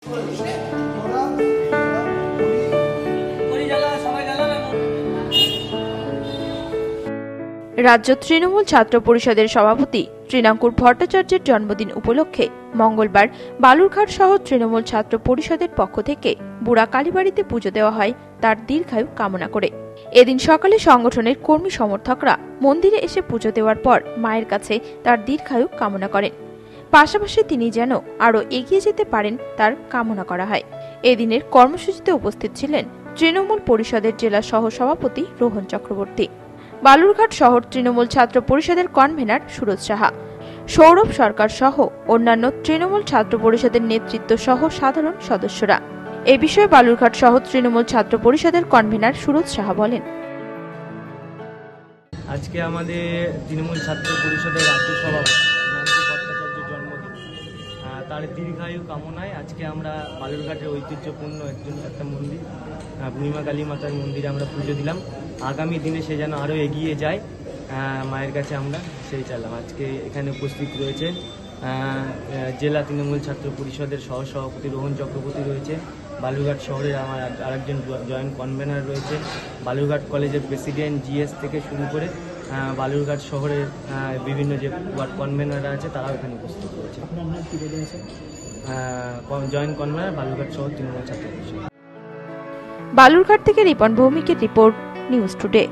রাজ্য তৃণমূল ছাত্র পরিষদের সভাপতি তৃণাঙ্কুর ভট্টাচার্যের জন্মদিন উপলক্ষে মঙ্গলবার বালুরঘাট শহর তৃণমূল ছাত্র পরিষদের পক্ষ থেকে বুড়া কালীবাড়িতে পুজো দেওয়া হয় তার দীর্ঘায়ু কামনা করে। এদিন সকালে সংগঠনের কর্মী সমর্থকরা মন্দিরে এসে পুজো দেওয়ার পর মায়ের কাছে তার দীর্ঘায়ু কামনা করেন। পাশাপাশি তিনি যেন আরও এগিয়ে যেতে পারেন তার কামনা করা হয়। এদিনের কর্মসূচিতে উপস্থিত ছিলেন তৃণমূল পরিষদের জেলা সহ সভাপতি রোহন চক্রবর্তী, বালুরঘাট শহর তৃণমূল ছাত্র পরিষদের কনভেনার সুরজ সাহা, সৌরভ সরকার সহ অন্যান্য তৃণমূল ছাত্র পরিষদের নেতৃত্ব সহ সাধারণ সদস্যরা। এ বিষয়ে বালুরঘাট শহর তৃণমূল ছাত্র পরিষদের কনভেনার সুরজ সাহা বলেন, আজকে আমাদের তৃণমূল ছাত্র পরিষদের রাজ্য সভাপতি ভট্টাচার্যের জন্মদিন, তার দীর্ঘায়ু কামনায় আজকে আমরা বালুরঘাটের ঐতিহ্যপূর্ণ একটা মন্দির পূর্ণিমা কালী মাতার মন্দিরে আমরা পুজো দিলাম। আগামী দিনে সে যেন আরও এগিয়ে যায় মায়ের কাছে আমরা সেই চাইলাম। আজকে এখানে উপস্থিত রয়েছে জেলা তৃণমূল ছাত্র পরিষদের সহসভাপতি রোহন চক্রবর্তী রয়েছে, বালুরঘাট শহরের আমার আরেকজন জয়েন্ট কনভেনার রয়েছে, বালুরঘাট কলেজের প্রেসিডেন্ট জিএস থেকে শুরু করে বালুরঘাট শহরের বিভিন্ন যে ওয়ার্ড কনভেনাররা আছে তারাও এখানে উপস্থিত রয়েছে। জয়েন্ট কনভেনার বালুরঘাট শহর তৃণমূল ছাত্র পরিষদ। বালুরঘাট থেকে রিপন ভৌমিকের রিপোর্ট, নিউজ টুডে।